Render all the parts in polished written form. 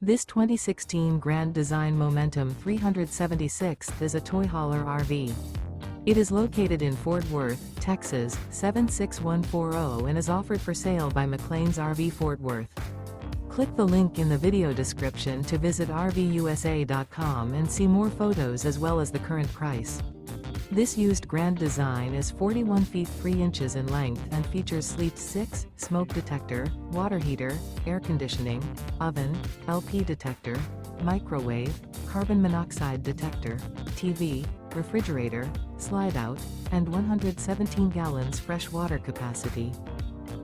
This 2016 Grand Design Momentum 376 is a toy hauler RV. It is located in Fort Worth, Texas, 76140 and is offered for sale by McClain's RV Fort Worth. Click the link in the video description to visit RVUSA.com and see more photos as well as the current price. This used Grand Design is 41 feet 3 inches in length and features sleep 6, smoke detector, water heater, air conditioning, oven, LP detector, microwave, carbon monoxide detector, TV, refrigerator, slide out, and 117 gallons fresh water capacity.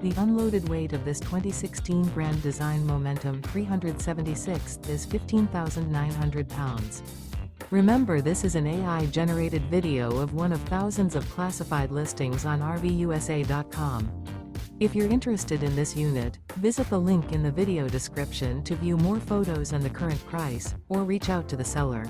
The unloaded weight of this 2016 Grand Design Momentum 376 is 15,900 pounds. Remember, this is an AI-generated video of one of thousands of classified listings on RVUSA.com. If you're interested in this unit, visit the link in the video description to view more photos and the current price, or reach out to the seller.